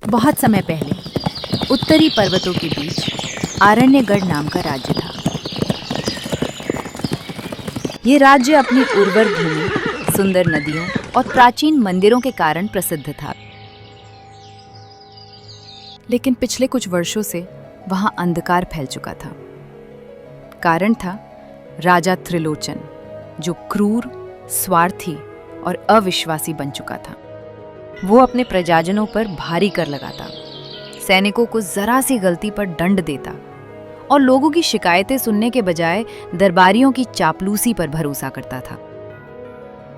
बहुत समय पहले उत्तरी पर्वतों के बीच आरण्यगढ़ नाम का राज्य था। ये राज्य अपनी उर्वर भूमि, सुंदर नदियों और प्राचीन मंदिरों के कारण प्रसिद्ध था। लेकिन पिछले कुछ वर्षों से वहां अंधकार फैल चुका था। कारण था राजा त्रिलोचन, जो क्रूर, स्वार्थी और अविश्वासी बन चुका था। वो अपने प्रजाजनों पर भारी कर लगाता, सैनिकों को जरा सी गलती पर दंड देता और लोगों की शिकायतें सुनने के बजाय दरबारियों की चापलूसी पर भरोसा करता था।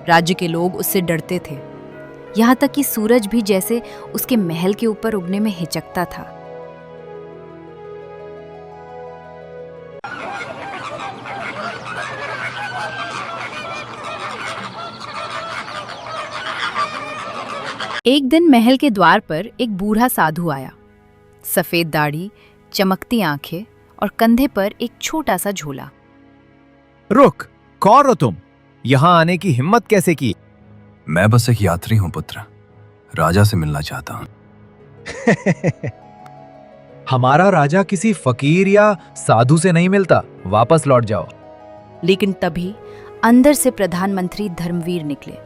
राज्य के लोग उससे डरते थे, यहाँ तक कि सूरज भी जैसे उसके महल के ऊपर उगने में हिचकता था। एक दिन महल के द्वार पर एक बूढ़ा साधु आया। सफेद दाढ़ी, चमकती आंखें और कंधे पर एक छोटा सा झोला। रुक, कौन हो तुम? यहाँ आने की हिम्मत कैसे की? मैं बस एक यात्री हूं पुत्र, राजा से मिलना चाहता हूं। हमारा राजा किसी फकीर या साधु से नहीं मिलता, वापस लौट जाओ। लेकिन तभी अंदर से प्रधानमंत्री धर्मवीर निकले।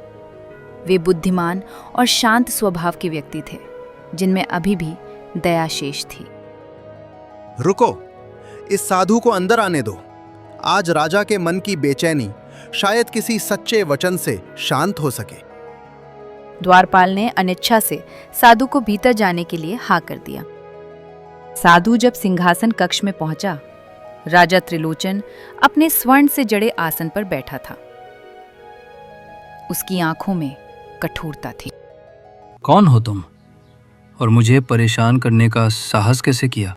वे बुद्धिमान और शांत स्वभाव के व्यक्ति थे, जिनमें अभी भी दया शेष थी। रुको, इस साधु को अंदर आने दो। आज राजा के मन की बेचैनी शायद किसी सच्चे वचन से शांत हो सके। द्वारपाल ने अनिच्छा से साधु को भीतर जाने के लिए हाँ कर दिया। साधु जब सिंहासन कक्ष में पहुंचा, राजा त्रिलोचन अपने स्वर्ण से जड़े आसन पर बैठा था। उसकी आंखों में कठोरता थी। कौन हो तुम और मुझे परेशान करने का साहस कैसे किया?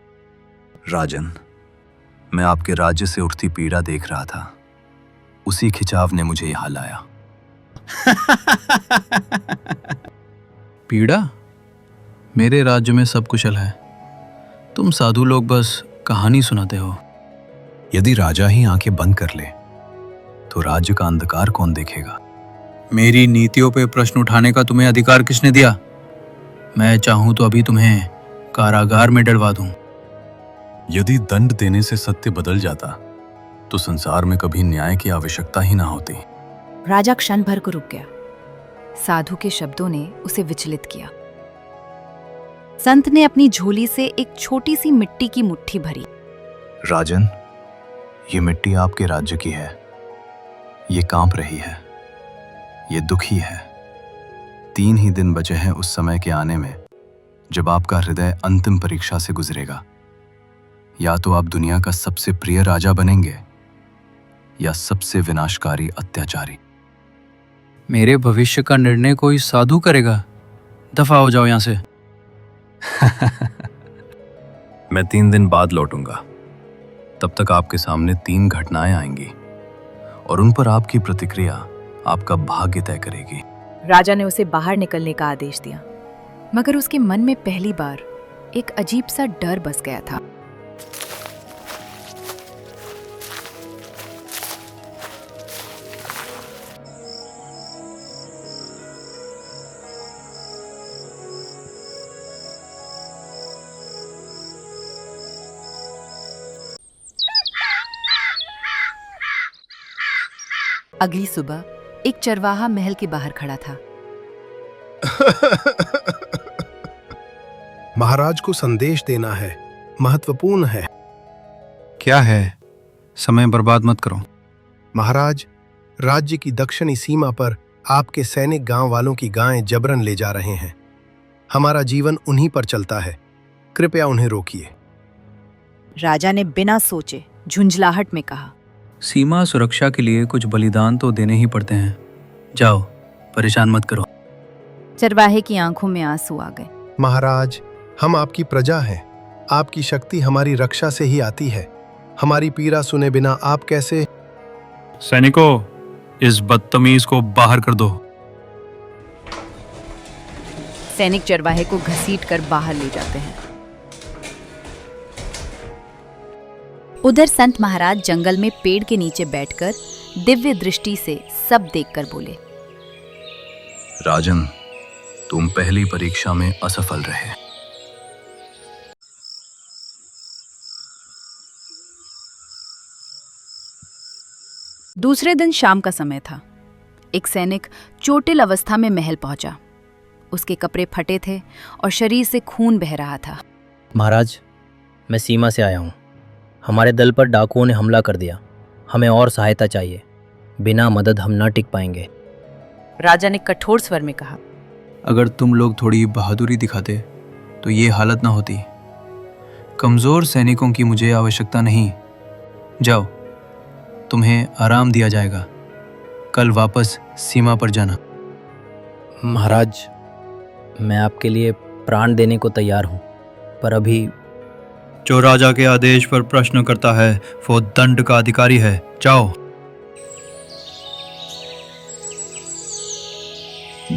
राजन, मैं आपके राज्य से उठती पीड़ा देख रहा था। उसी खिंचाव ने मुझे यहाँ लाया। पीड़ा? मेरे राज्य में सब कुशल है। तुम साधु लोग बस कहानी सुनाते हो। यदि राजा ही आंखें बंद कर ले तो राज्य का अंधकार कौन देखेगा? मेरी नीतियों पे प्रश्न उठाने का तुम्हें अधिकार किसने दिया? मैं चाहूं तो अभी तुम्हें कारागार में डलवा दूं। यदि दंड देने से सत्य बदल जाता तो संसार में कभी न्याय की आवश्यकता ही ना होती। राजा क्षण भर को रुक गया। साधु के शब्दों ने उसे विचलित किया। संत ने अपनी झोली से एक छोटी सी मिट्टी की मुट्ठी भरी। राजन, ये मिट्टी आपके राज्य की है। ये कांप रही है, ये दुखी है। 3 ही दिन बचे हैं उस समय के आने में जब आपका हृदय अंतिम परीक्षा से गुजरेगा। या तो आप दुनिया का सबसे प्रिय राजा बनेंगे या सबसे विनाशकारी अत्याचारी। मेरे भविष्य का निर्णय कोई साधु करेगा? दफा हो जाओ यहां से। मैं 3 दिन बाद लौटूंगा। तब तक आपके सामने 3 घटनाएं आएंगी और उन पर आपकी प्रतिक्रिया आपका भाग्य तय करेगी। राजा ने उसे बाहर निकलने का आदेश दिया, मगर उसके मन में पहली बार एक अजीब सा डर बस गया था। अगली सुबह एक चरवाहा महल के बाहर खड़ा था। महाराज को संदेश देना है, महत्वपूर्ण है। क्या है? समय बर्बाद मत करो। महाराज, राज्य की दक्षिणी सीमा पर आपके सैनिक गांव वालों की गायें जबरन ले जा रहे हैं। हमारा जीवन उन्हीं पर चलता है, कृपया उन्हें रोकिए। राजा ने बिना सोचे झुंझलाहट में कहा, सीमा सुरक्षा के लिए कुछ बलिदान तो देने ही पड़ते हैं। जाओ, परेशान मत करो। चरवाहे की आंखों में आंसू आ गए। महाराज, हम आपकी प्रजा हैं। आपकी शक्ति हमारी रक्षा से ही आती है। हमारी पीड़ा सुने बिना आप कैसे? सैनिकों, इस बदतमीज को बाहर कर दो। सैनिक चरवाहे को घसीट कर बाहर ले जाते हैं। उधर संत महाराज जंगल में पेड़ के नीचे बैठकर दिव्य दृष्टि से सब देखकर बोले, राजन, तुम पहली परीक्षा में असफल रहे। दूसरे दिन शाम का समय था। एक सैनिक चोटिल अवस्था में महल पहुंचा। उसके कपड़े फटे थे और शरीर से खून बह रहा था। महाराज, मैं सीमा से आया हूँ। हमारे दल पर डाकुओं ने हमला कर दिया। हमें और सहायता चाहिए। बिना मदद हम न टिक पाएंगे। राजा ने कठोर स्वर में कहा, अगर तुम लोग थोड़ी बहादुरी दिखाते तो ये हालत ना होती। कमज़ोर सैनिकों की मुझे आवश्यकता नहीं। जाओ, तुम्हें आराम दिया जाएगा। कल वापस सीमा पर जाना। महाराज, मैं आपके लिए प्राण देने को तैयार हूँ, पर अभी जो राजा के आदेश पर प्रश्न करता है वो दंड का अधिकारी है। जाओ।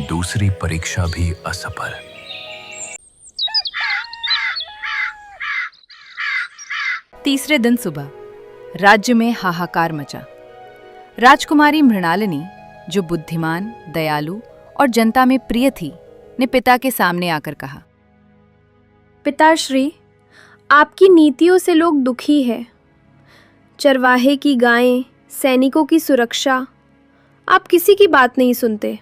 दूसरी परीक्षा भी असफल। तीसरे दिन सुबह राज्य में हाहाकार मचा। राजकुमारी मृणालिनी, जो बुद्धिमान, दयालु और जनता में प्रिय थी, ने पिता के सामने आकर कहा, पिताश्री, आपकी नीतियों से लोग दुखी हैं। चरवाहे की गायें, सैनिकों की सुरक्षा, आप किसी की बात नहीं सुनते।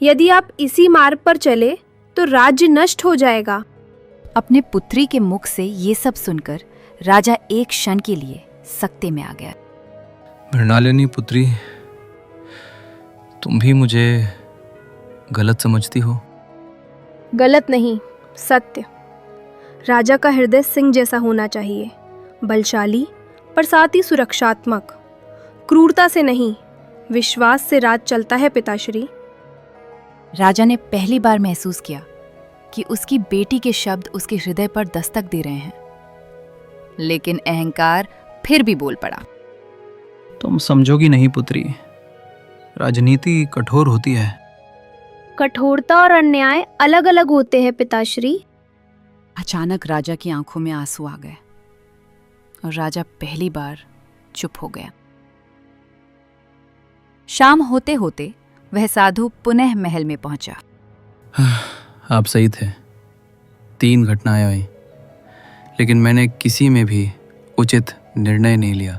यदि आप इसी मार्ग पर चले तो राज्य नष्ट हो जाएगा। अपने पुत्री के मुख से ये सब सुनकर राजा एक क्षण के लिए सकते में आ गया। मृणालिनी पुत्री, तुम भी मुझे गलत समझती हो। गलत नहीं, सत्य। राजा का हृदय सिंह जैसा होना चाहिए, बलशाली पर साथ ही सुरक्षात्मक। क्रूरता से नहीं, विश्वास से राज चलता है पिताश्री। राजा ने पहली बार महसूस किया कि उसकी बेटी के शब्द उसके हृदय पर दस्तक दे रहे हैं, लेकिन अहंकार फिर भी बोल पड़ा। तुम समझोगी नहीं पुत्री, राजनीति कठोर होती है। कठोरता और अन्याय अलग अलग होते हैं पिताश्री। अचानक राजा की आंखों में आंसू आ गए और राजा पहली बार चुप हो गया। शाम होते होते वह साधु पुनः महल में पहुंचा। आप सही थे। 3 घटनाएं आई, लेकिन मैंने किसी में भी उचित निर्णय नहीं लिया।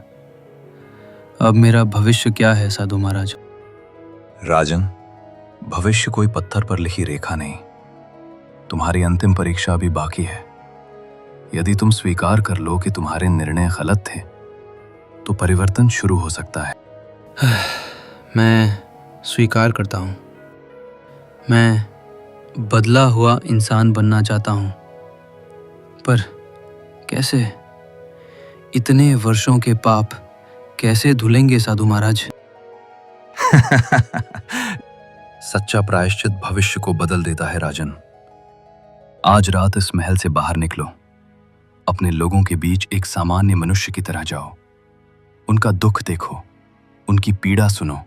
अब मेरा भविष्य क्या है साधु महाराज? राजन, भविष्य कोई पत्थर पर लिखी रेखा नहीं। तुम्हारी अंतिम परीक्षा अभी बाकी है। यदि तुम स्वीकार कर लो कि तुम्हारे निर्णय गलत थे, तो परिवर्तन शुरू हो सकता है। मैं स्वीकार करता हूँ। मैं बदला हुआ इंसान बनना चाहता हूँ, पर कैसे? इतने वर्षों के पाप कैसे धुलेंगे साधु महाराज? सच्चा प्रायश्चित भविष्य को बदल देता है राजन। आज रात इस महल से बाहर निकलो। अपने लोगों के बीच एक सामान्य मनुष्य की तरह जाओ। उनका दुख देखो, उनकी पीड़ा सुनो।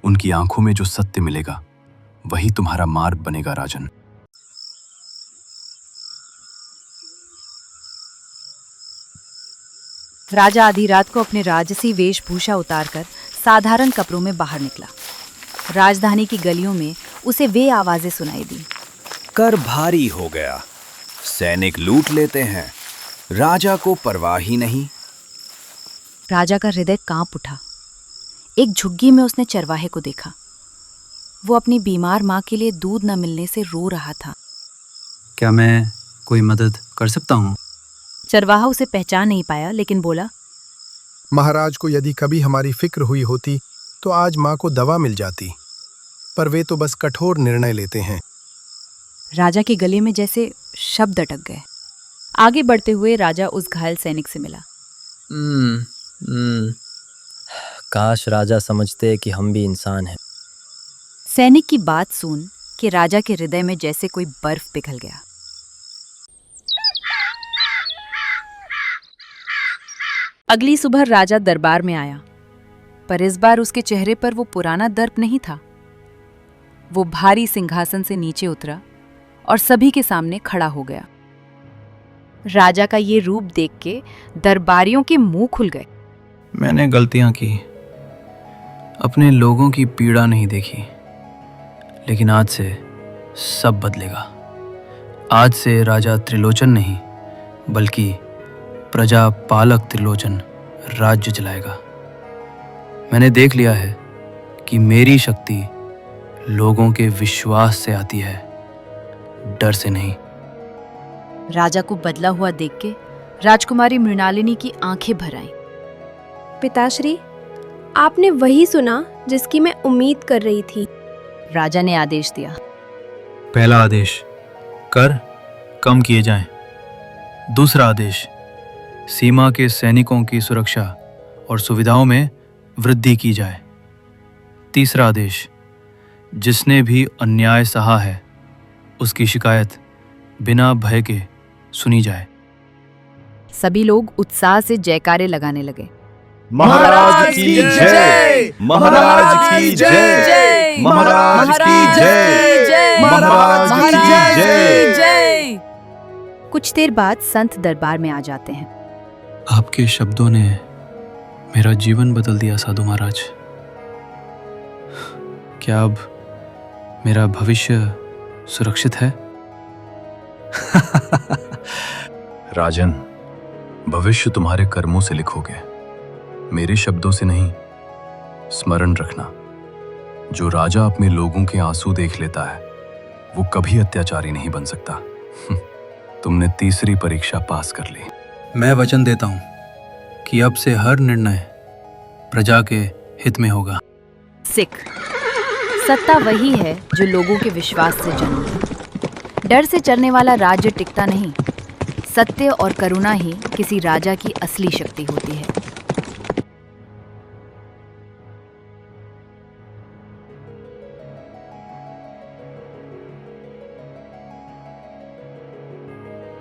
उनकी आंखों में जो सत्य मिलेगा वही तुम्हारा मार्ग बनेगा राजन। राजा आधी रात को अपने राजसी वेशभूषा उतारकर साधारण कपड़ों में बाहर निकला। राजधानी की गलियों में उसे वे आवाजें सुनाई दी। कर भारी हो गया, सैनिक लूट लेते हैं, राजा को परवाह ही नहीं। राजा का हृदय कांप उठा। एक झुग्गी में उसने चरवाहे को देखा। वो अपनी बीमार माँ के लिए दूध न मिलने से रो रहा था। क्या मैं कोई मदद कर सकता हूँ? चरवाहा उसे पहचान नहीं पाया, लेकिन बोला, महाराज को यदि कभी हमारी फिक्र हुई होती तो आज माँ को दवा मिल जाती, पर वे तो बस कठोर निर्णय लेते हैं। राजा के गले में जैसे शब्द अटक गए। आगे बढ़ते हुए राजा उस घायल सैनिक से मिला। काश राजा समझते कि हम भी इंसान हैं। सैनिक की बात सुन के राजा के हृदय में जैसे कोई बर्फ पिघल गया। अगली सुबह राजा दरबार में आया, पर इस बार उसके चेहरे पर वो पुराना दर्प नहीं था। वो भारी सिंहासन से नीचे उतरा और सभी के सामने खड़ा हो गया। राजा का ये रूप देख के दरबारियों के मुंह खुल गए। मैंने गलतियां की, अपने लोगों की पीड़ा नहीं देखी, लेकिन आज से सब बदलेगा। आज से राजा त्रिलोचन नहीं, बल्कि प्रजा पालक त्रिलोचन राज्य चलाएगा। मैंने देख लिया है कि मेरी शक्ति लोगों के विश्वास से आती है, डर से नहीं। राजा को बदला हुआ देख के राजकुमारी मृणालिनी की आंखें भर आईं। पिताश्री, आपने वही सुना जिसकी मैं उम्मीद कर रही थी। राजा ने आदेश दिया। पहला आदेश, कर कम किए जाएं। दूसरा आदेश, सीमा के सैनिकों की सुरक्षा और सुविधाओं में वृद्धि की जाए। तीसरा आदेश, जिसने भी अन्याय सहा है उसकी शिकायत बिना भय के सुनी जाए। सभी लोग उत्साह से जयकारे लगाने लगे। महाराज की जय, महाराज की जय, महाराज की जय, महाराज की जय। कुछ देर बाद संत दरबार में आ जाते हैं। आपके शब्दों ने मेरा जीवन बदल दिया साधु महाराज। क्या अब मेरा भविष्य सुरक्षित है? राजन, भविष्य तुम्हारे कर्मों से लिखोगे, मेरे शब्दों से नहीं। स्मरण रखना, जो राजा अपने लोगों के आंसू देख लेता है वो कभी अत्याचारी नहीं बन सकता। तुमने तीसरी परीक्षा पास कर ली। मैं वचन देता हूं कि अब से हर निर्णय प्रजा के हित में होगा। सिख, सत्ता वही है जो लोगों के विश्वास से जन्मी। डर से चलने वाला राज्य टिकता नहीं। सत्य और करुणा ही किसी राजा की असली शक्ति होती है।